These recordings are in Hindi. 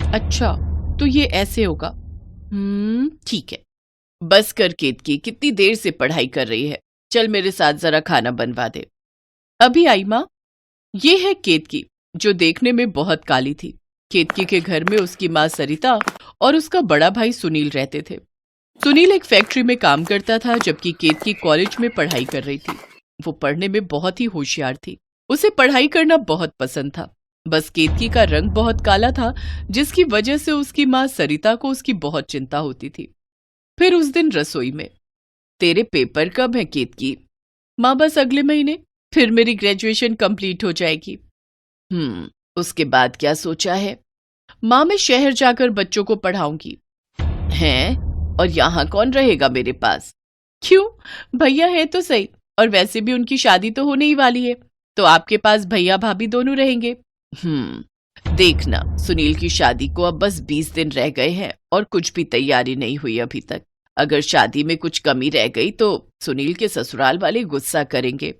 अच्छा, तो ये ऐसे होगा। ठीक है। बस कर केतकी, कितनी देर से पढ़ाई कर रही है। चल मेरे साथ जरा खाना बनवा दे। अभी आई माँ। ये है केतकी, जो देखने में बहुत काली थी। केतकी के घर में उसकी माँ सरिता और उसका बड़ा भाई सुनील रहते थे। सुनील एक फैक्ट्री में काम करता था, जबकि केतकी कॉलेज में पढ़ाई कर रही थी। वो पढ़ने में बहुत ही होशियार थी। उसे पढ़ाई करना बहुत पसंद था। बस केतकी का रंग बहुत काला था, जिसकी वजह से उसकी माँ सरिता को उसकी बहुत चिंता होती थी। फिर उस दिन रसोई में, तेरे पेपर कब है केतकी? माँ, बस अगले महीने, फिर मेरी ग्रेजुएशन कंप्लीट हो जाएगी। उसके बाद क्या सोचा है? माँ, मैं शहर जाकर बच्चों को पढ़ाऊंगी। हैं? और यहाँ कौन रहेगा मेरे पास? क्यों, भैया है तो सही, और वैसे भी उनकी शादी तो होने ही वाली है, तो आपके पास भैया भाभी दोनों रहेंगे। देखना, सुनील की शादी को अब बस 20 दिन रह गए हैं और कुछ भी तैयारी नहीं हुई अभी तक। अगर शादी में कुछ कमी रह गई तो सुनील के ससुराल वाले गुस्सा करेंगे।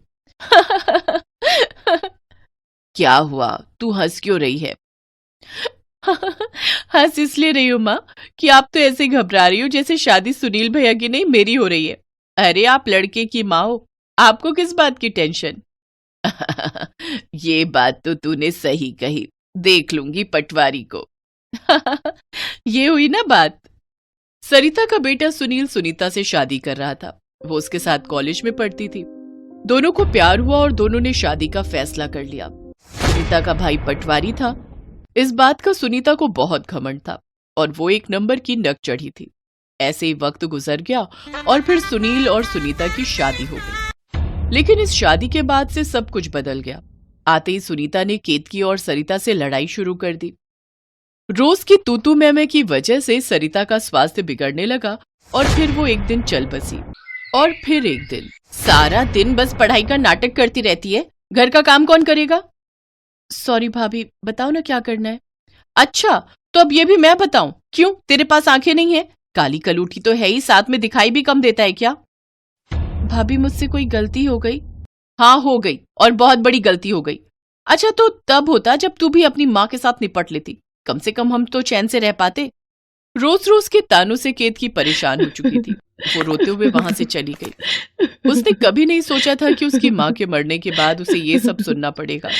क्या हुआ, तू हंस क्यों रही है? हंस इसलिए रही हूं माँ कि आप तो ऐसे घबरा रही हो जैसे शादी सुनील भैया की नहीं मेरी हो रही है। अरे आप लड़के की माँ हो, आपको किस बात की टेंशन? ये बात तो तूने सही कही, देख लूंगी पटवारी को। ये हुई ना बात। सरिता का बेटा सुनील सुनीता से शादी कर रहा था। वो उसके साथ कॉलेज में पढ़ती थी। दोनों को प्यार हुआ और दोनों ने शादी का फैसला कर लिया। सुनीता का भाई पटवारी था। इस बात का सुनीता को बहुत घमंड था और वो एक नंबर की नक चढ़ी थी। ऐसे ही वक्त गुजर गया और फिर सुनील और सुनीता की शादी हो गई। लेकिन इस शादी के बाद से सब कुछ बदल गया। आते ही सुनीता ने केतकी और सरिता से लड़ाई शुरू कर दी। रोज की तूतू मैमे की वजह से सरिता का स्वास्थ्य बिगड़ने लगा और फिर वो एक दिन चल बसी। और फिर एक दिन, सारा दिन बस पढ़ाई का नाटक करती रहती है, घर का काम कौन करेगा? सॉरी भाभी, बताओ ना क्या करना है। अच्छा, तो अब ये भी मैं बताऊं? क्यों, तेरे पास आंखें नहीं है? काली कलूठी तो है ही, साथ में दिखाई भी कम देता है क्या? भाभी, मुझसे कोई गलती हो गई? हाँ, हो गई, और बहुत बड़ी गलती हो गई। अच्छा, तो तब होता जब तू भी अपनी माँ के साथ निपट लेती, कम से कम हम तो चैन से रह पाते। रोज रोज के तानों से केतकी परेशान हो चुकी थी। वो रोते हुए वहां से चली गई। उसने कभी नहीं सोचा था कि उसकी माँ के मरने के बाद उसे ये सब सुनना पड़ेगा।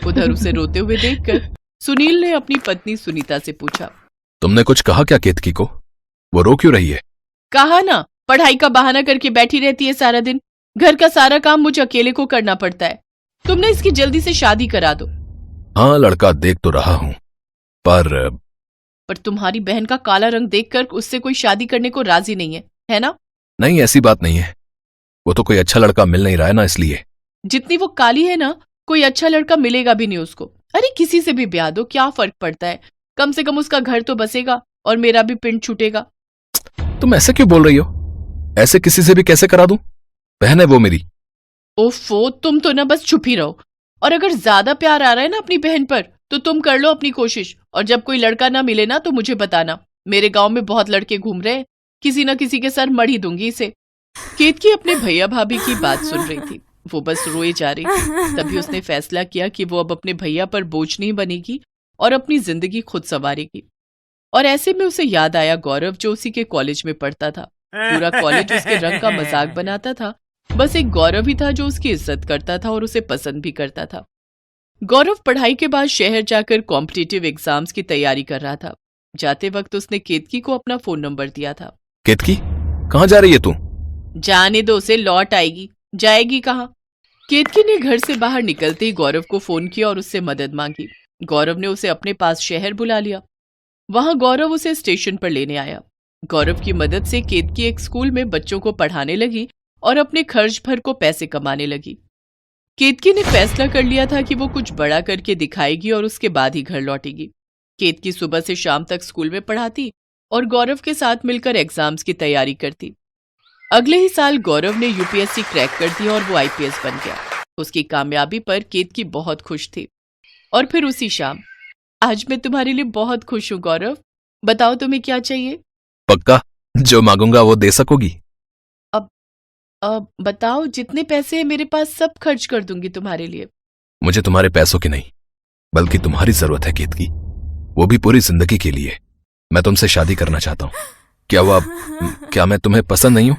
उधर उसे रोते हुए देखकर सुनील ने अपनी पत्नी सुनीता से पूछा, तुमने कुछ कहा क्या केतकी को? वो रो क्यों रही है? कहा ना, पढ़ाई का बहाना करके बैठी रहती है सारा दिन। घर का सारा काम मुझे अकेले को करना पड़ता है। तुमने इसकी जल्दी से शादी करा दो। हाँ, लड़का देख तो रहा हूं, पर तुम्हारी बहन का काला रंग देखकर उससे कोई शादी करने को राजी नहीं है ना? नहीं, ऐसी बात नहीं है। वो तो कोई अच्छा लड़का मिल नहीं रहा है ना, इसलिए। जितनी वो काली है ना, कोई अच्छा लड़का मिलेगा भी नहीं उसको। अरे किसी से भी ब्याह दो, क्या फर्क पड़ता है? कम से कम उसका घर तो बसेगा और मेरा भी पिंड छूटेगा। तुम ऐसे क्यों बोल रही हो? ऐसे किसी से भी कैसे करा दूं? बहन है वो मेरी। ओफो, तुम तो ना बस चुप ही रहो। और अगर ज्यादा प्यार आ रहा है ना अपनी बहन पर, तो तुम कर लो अपनी कोशिश, और जब कोई लड़का ना मिले ना तो मुझे बताना। मेरे गांव में बहुत लड़के घूम रहे हैं, किसी न किसी के सर मढ़ी दूंगी इसे। केतकी अपने भैया भाभी की बात सुन रही थी। वो बस रोए जा रही थी। तभी उसने फैसला किया कि वो अब अपने भैया पर बोझ नहीं बनेगी और अपनी जिंदगी खुद संवारेगी। और ऐसे में उसे याद आया गौरव, जो उसी के कॉलेज में पढ़ता था। पूरा कॉलेज उसके रंग का मजाक बनाता था। बस एक गौरव ही था जो उसकी इज्जत करता था और उसे पसंद भी करता था। गौरव पढ़ाई के बाद शहर जाकर कॉम्पिटिटिव एग्जाम्स की तैयारी कर रहा था। जाते वक्त उसने केतकी को अपना फोन नंबर दिया था। केतकी, कहाँ जा रही है तू? जाने दो उसे, लौट आएगी। जाएगी कहाँ? केतकी ने घर से बाहर निकलते ही गौरव को फोन किया और उससे मदद मांगी। गौरव ने उसे अपने पास शहर बुला लिया। वहां गौरव उसे स्टेशन पर लेने आया। गौरव की मदद से केतकी एक स्कूल में बच्चों को पढ़ाने लगी और अपने खर्च भर को पैसे कमाने लगी। केतकी ने फैसला कर लिया था कि वो कुछ बड़ा करके दिखाएगी और उसके बाद ही घर लौटेगी। केतकी सुबह से शाम तक स्कूल में पढ़ाती और गौरव के साथ मिलकर एग्जाम्स की तैयारी करती। अगले ही साल गौरव ने यूपीएससी क्रैक कर दिया और वो आईपीएस बन गया। उसकी कामयाबी पर केतकी बहुत खुश थी। और फिर उसी शाम, आज मैं तुम्हारे लिए बहुत खुश हूं गौरव, बताओ तुम्हें क्या चाहिए? पक्का, जो मांगूंगा वो दे सकोगी? अब बताओ, जितने पैसे हैं मेरे पास सब खर्च कर दूंगी तुम्हारे लिए। मुझे तुम्हारे पैसों की नहीं, बल्कि तुम्हारी जरूरत है केतकी। वो भी पूरी जिंदगी के लिए। मैं तुमसे शादी करना चाहता हूँ। क्या मैं तुम्हें पसंद नहीं हूँ?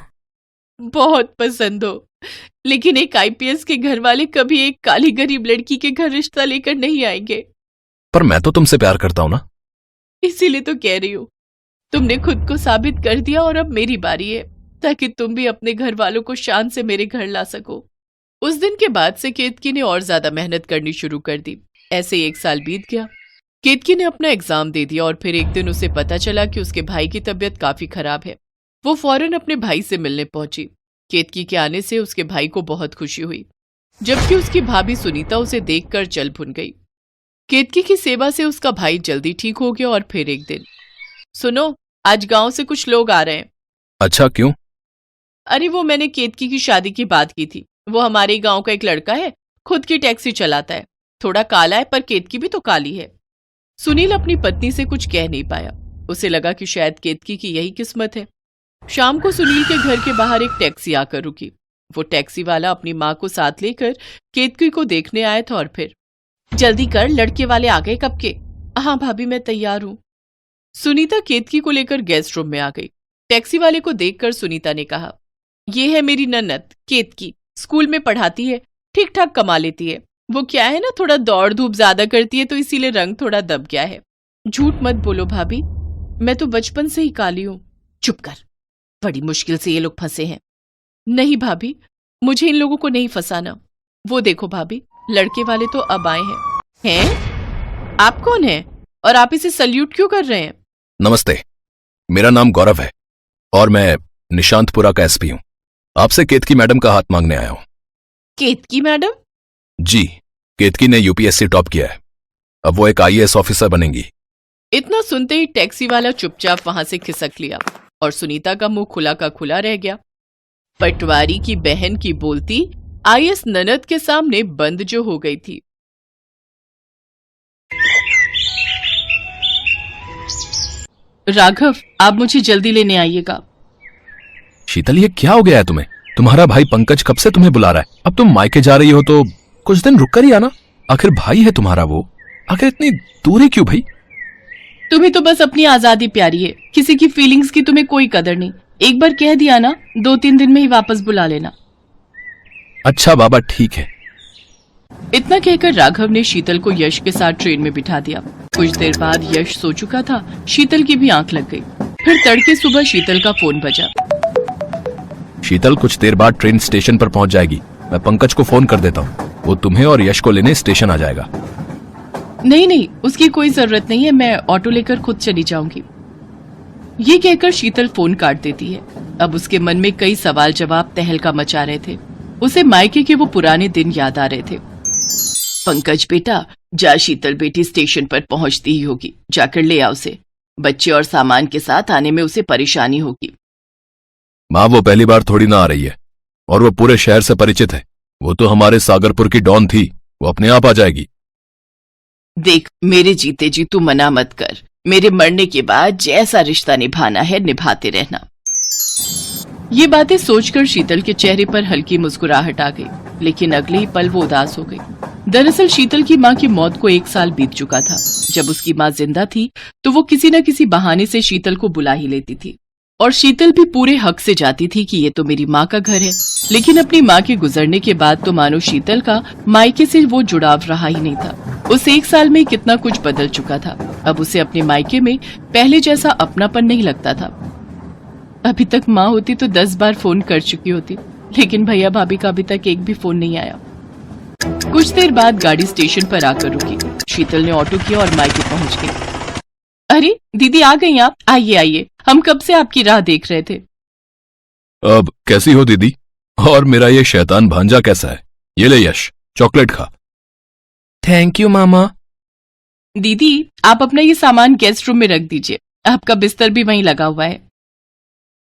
बहुत पसंद हो, लेकिन एक आईपीएस के घर वाले कभी एक काली गरीब लड़की के घर रिश्ता लेकर नहीं आएंगे। पर मैं तो तुमसे प्यार करता हूँ ना। इसीलिए तो कह रही हूँ, तुमने खुद को साबित कर दिया और अब मेरी बारी है, ताकि तुम भी अपने घर वालों को शान से मेरे घर ला सको। उस दिन के बाद से केतकी ने और ज्यादा मेहनत करनी शुरू कर दी। ऐसे 1 साल बीत गया। केतकी ने अपना एग्जाम दे दिया और फिर एक दिन उसे पता चला कि उसके भाई की तबीयत काफी खराब है। वो फौरन अपने भाई से मिलने पहुंची। केतकी के आने से उसके भाई को बहुत खुशी हुई, जबकि उसकी भाभी सुनीता उसे देखकर चल भुन गई। केतकी की सेवा से उसका भाई जल्दी ठीक हो गया। और फिर एक दिन, सुनो, आज गांव से कुछ लोग आ रहे हैं। अच्छा, क्यों? अरे वो मैंने केतकी की शादी की बात की थी। वो हमारे गांव का एक लड़का है, खुद की टैक्सी चलाता है। थोड़ा काला है, पर केतकी भी तो काली है। सुनील अपनी पत्नी से कुछ कह नहीं पाया। उसे लगा कि शायद केतकी की यही किस्मत है। शाम को सुनील के घर के बाहर एक टैक्सी आकर रुकी। वो टैक्सी वाला अपनी माँ को साथ लेकर केतकी को देखने आया था। और फिर, जल्दी कर, लड़के वाले आ गए कब के। हाँ भाभी, मैं तैयार हूँ। सुनीता केतकी को लेकर गेस्ट रूम में आ गई। टैक्सी वाले को देखकर सुनीता ने कहा, ये है मेरी ननद केतकी, स्कूल में पढ़ाती है, ठीक ठाक कमा लेती है। वो क्या है ना, थोड़ा दौड़ धूप ज्यादा करती है, तो इसीलिए रंग थोड़ा दब गया है। झूठ मत बोलो भाभी, मैं तो बचपन से ही काली हूँ। चुप कर, बड़ी मुश्किल से ये लोग फंसे हैं। नहीं भाभी, मुझे इन लोगों को नहीं फंसाना। वो देखो भाभी, लड़के वाले तो अब आए हैं। आप कौन हैं और आप इसे सल्यूट क्यों कर रहे हैं? नमस्ते, मेरा नाम गौरव है और मैं निशांतपुरा का एसपी हूँ। आपसे केतकी मैडम का हाथ मांगने आया हूँ। केतकी मैडम? जी, केतकी ने यूपीएससी टॉप किया है। अब वो एक आईएएस ऑफिसर बनेंगी। इतना सुनते ही टैक्सी वाला चुपचाप वहां से खिसक लिया और सुनीता का मुंह खुला का खुला रह गया। पटवारी की बहन की बोलती आईएएस ननद के सामने बंद जो हो गई थी। राघव, आप मुझे जल्दी लेने आइएगा। शीतल, ये क्या हो गया है तुम्हें? तुम्हारा भाई पंकज कब से तुम्हें बुला रहा है। अब तुम मायके जा रही हो तो कुछ दिन रुक कर ही आना। आखिर भाई है तुम्हारा वो। आखिर इतनी दूरी क्यों भाई? तुम्हें तो बस अपनी आजादी प्यारी है, किसी की फीलिंग्स की तुम्हें कोई कदर नहीं। एक बार कह दिया ना, 2-3 दिन में ही वापस बुला लेना। अच्छा बाबा, ठीक है। इतना कहकर राघव ने शीतल को यश के साथ ट्रेन में बिठा दिया। कुछ देर बाद यश सो चुका था। शीतल की भी आंख लग गई। फिर तड़के सुबह शीतल का फोन बजा। शीतल, कुछ देर बाद ट्रेन स्टेशन पर पहुंच जाएगी। मैं पंकज को फोन कर देता हूँ, वो तुम्हें और यश को लेने स्टेशन आ जाएगा। नहीं, उसकी कोई जरूरत नहीं है, मैं ऑटो लेकर खुद चली जाऊंगी। ये कहकर शीतल फोन काट देती है। अब उसके मन में कई सवाल जवाब तहलका मचा रहे थे। उसे मायके के वो पुराने दिन याद आ रहे थे। पंकज बेटा, जा, शीतल बेटी स्टेशन पर पहुंचती ही होगी, जाकर ले आओ उसे। बच्चे और सामान के साथ आने में उसे परेशानी होगी। माँ, वो पहली बार थोड़ी ना आ रही है और वो पूरे शहर से परिचित है। वो तो हमारे सागरपुर की डॉन थी, वो अपने आप आ जाएगी। देख, मेरे जीते जी तू मना मत कर। मेरे मरने के बाद जैसा रिश्ता निभाना है निभाते रहना। ये बातें सोचकर शीतल के चेहरे पर हल्की मुस्कुराहट आ गई, लेकिन अगले ही पल वो उदास हो गई। दरअसल शीतल की माँ की मौत को 1 साल बीत चुका था। जब उसकी माँ जिंदा थी तो वो किसी न किसी बहाने से शीतल को बुला ही लेती थी, और शीतल भी पूरे हक से जाती थी कि ये तो मेरी माँ का घर है। लेकिन अपनी माँ के गुजरने के बाद तो मानो शीतल का मायके से वो जुड़ाव रहा ही नहीं था। उस 1 साल में कितना कुछ बदल चुका था। अब उसे अपने मायके में पहले जैसा अपनापन नहीं लगता था। अभी तक माँ होती तो 10 बार फोन कर चुकी होती, लेकिन भैया भाभी का अभी तक एक भी फोन नहीं आया। कुछ देर बाद गाड़ी स्टेशन पर आकर रुकी। शीतल ने ऑटो किया और मायके पहुंच गई। अरे दीदी, आ गई आप? आइए आइए, हम कब से आपकी राह देख रहे थे। अब कैसी हो दीदी? और मेरा ये शैतान भांजा कैसा है? ये ले यश, चॉकलेट खा। थैंक यू मामा। दीदी, आप अपना ये सामान गेस्ट रूम में रख दीजिए, आपका बिस्तर भी वहीं लगा हुआ है।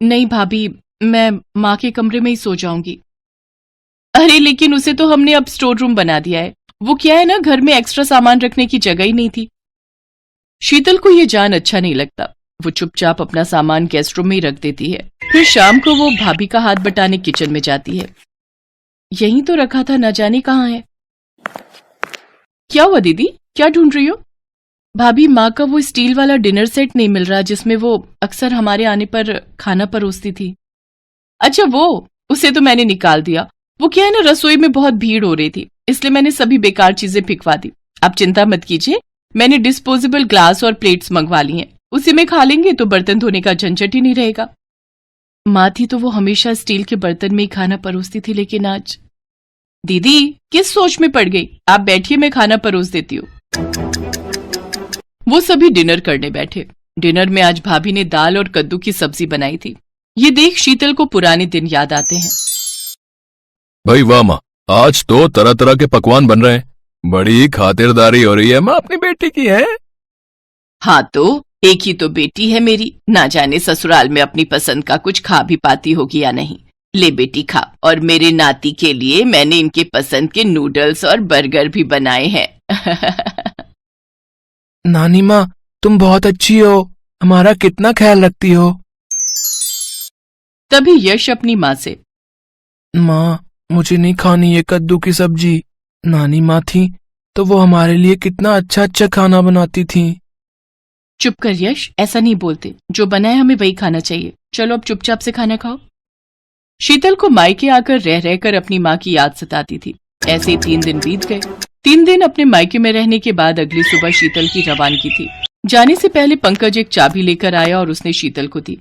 नहीं भाभी, मैं माँ के कमरे में ही सो जाऊंगी। अरे लेकिन उसे तो हमने अब स्टोर रूम बना दिया है। वो क्या है ना, घर में एक्स्ट्रा सामान रखने की जगह ही नहीं थी। शीतल को ये जान अच्छा नहीं लगता। वो चुपचाप अपना सामान गेस्ट रूम में ही रख देती है। फिर शाम को वो भाभी का हाथ बटाने किचन में जाती है। यहीं तो रखा था, न जाने कहाँ है। क्या हुआ दीदी, क्या ढूंढ रही हो? भाभी, माँ का वो स्टील वाला डिनर सेट नहीं मिल रहा जिसमें वो अक्सर हमारे आने पर खाना परोसती थी। अच्छा वो, उसे तो मैंने निकाल दिया। वो क्या है ना, रसोई में बहुत भीड़ हो रही थी, इसलिए मैंने सभी बेकार चीजें फेंकवा दी। आप चिंता मत कीजिए, मैंने डिस्पोजेबल ग्लास और प्लेट्स मंगवा ली हैं। उसी में खा लेंगे तो बर्तन धोने का झंझट ही नहीं रहेगा। माँ थी तो वो हमेशा स्टील के बर्तन में ही खाना परोसती थी, लेकिन आज दीदी किस सोच में पड़ गई? आप बैठिए, मैं खाना परोस देती हूँ। वो सभी डिनर करने बैठे। डिनर में आज भाभी ने दाल और कद्दू की सब्जी बनाई थी। ये देख शीतल को पुराने दिन याद आते हैं। भाई वाह माँ, आज तो तरह तरह के पकवान बन रहे हैं। बड़ी खातिरदारी हो रही है माँ अपनी बेटी की है। हाँ तो एक ही तो बेटी है मेरी, ना जाने ससुराल में अपनी पसंद का कुछ खा भी पाती होगी या नहीं। ले बेटी खा, और मेरे नाती के लिए मैंने इनके पसंद के नूडल्स और बर्गर भी बनाए हैं। नानी माँ, तुम बहुत अच्छी हो, हमारा कितना ख्याल रखती हो। तभी यश अपनी माँ से, माँ मुझे नहीं खानी ये कद्दू की सब्जी। नानी माँ थी तो वो हमारे लिए कितना अच्छा अच्छा खाना बनाती थी। चुप कर यश, ऐसा नहीं बोलते, जो बना है हमें वही खाना चाहिए। चलो अब चुपचाप से खाना खाओ। शीतल को मायके आकर रह रहकर अपनी माँ की याद सताती थी। ऐसे ही 3 दिन बीत गए। 3 दिन अपने मायके में रहने के बाद अगली सुबह शीतल की रवानगी थी। जाने से पहले पंकज एक चाबी लेकर आया और उसने शीतल को दी।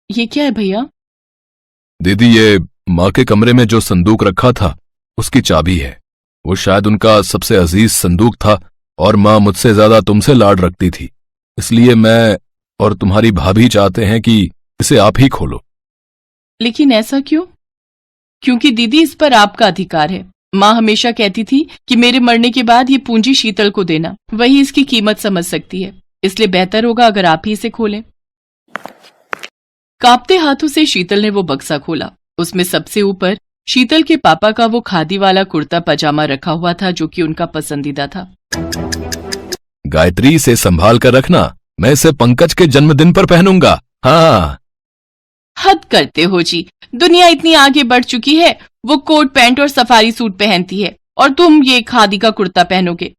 ये क्या है भैया? दीदी, ये माँ के कमरे में जो संदूक रखा था उसकी चाबी है। वो शायद उनका सबसे अजीज संदूक था और माँ मुझसे ज्यादा तुमसे लाड रखती थी, इसलिए मैं और तुम्हारी भाभी चाहते हैं कि इसे आप ही खोलो। लेकिन ऐसा क्यों? क्योंकि दीदी इस पर आपका अधिकार है। माँ हमेशा कहती थी कि मेरे मरने के बाद ये पूंजी शीतल को देना, वही इसकी कीमत समझ सकती है, इसलिए बेहतर होगा अगर आप ही इसे खोलें। कांपते हाथों से शीतल ने वो बक्सा खोला। उसमें सबसे ऊपर शीतल के पापा का वो खादी वाला कुर्ता पजामा रखा हुआ था जो कि उनका पसंदीदा था। गायत्री, से संभाल कर रखना, मैं इसे पंकज के जन्मदिन पर पहनूंगा। हाँ। हद करते हो जी, दुनिया इतनी आगे बढ़ चुकी है, वो कोट पैंट और सफारी सूट पहनती है और तुम ये खादी का कुर्ता पहनोगे।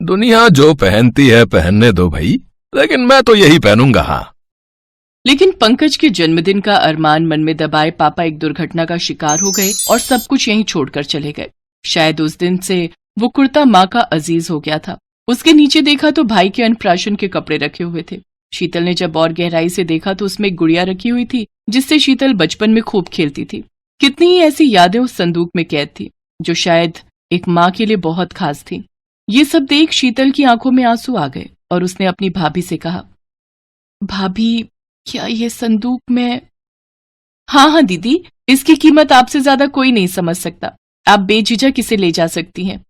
दुनिया जो पहनती है पहनने दो भाई, लेकिन मैं तो यही पहनूंगा। हाँ। लेकिन पंकज के जन्मदिन का अरमान मन में दबाए पापा एक दुर्घटना का शिकार हो गए और सब कुछ यहीं छोड़कर चले गए। शायद उस दिन से वो कुर्ता माँ का अजीज हो गया था। उसके नीचे देखा तो भाई के अन्नप्राशन के कपड़े रखे हुए थे। शीतल ने जब और गहराई से देखा तो उसमें एक गुड़िया रखी हुई थी जिससे शीतल बचपन में खूब खेलती थी। कितनी ही ऐसी यादें उस संदूक में कैद थी जो शायद एक माँ के लिए बहुत खास थी। ये सब देख शीतल की आंखों में आंसू आ गए और उसने अपनी भाभी से कहा, भाभी क्या ये संदूक में? हाँ हाँ दीदी, इसकी कीमत आपसे ज्यादा कोई नहीं समझ सकता, आप बेझिझक इसे ले जा सकती हैं।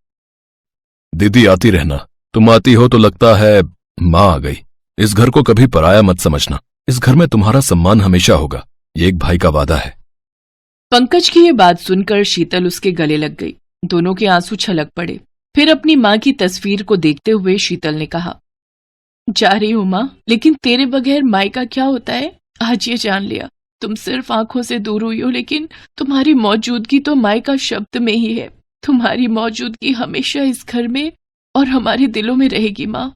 दीदी आती रहना, तुम आती हो तो लगता है माँ आ गई। इस घर को कभी पराया मत समझना, इस घर में तुम्हारा सम्मान हमेशा होगा, ये एक भाई का वादा है। पंकज की ये बात सुनकर शीतल उसके गले लग गई। दोनों के आंसू छलक पड़े। फिर अपनी माँ की तस्वीर को देखते हुए शीतल ने कहा, जा रही हूं माँ, लेकिन तेरे बगैर माई का क्या होता है, आज ये जान लिया। तुम सिर्फ आंखों से दूर हुई हो, लेकिन तुम्हारी मौजूदगी तो माई का शब्द में ही है। तुम्हारी मौजूदगी हमेशा इस घर में और हमारे दिलों में रहेगी माँ।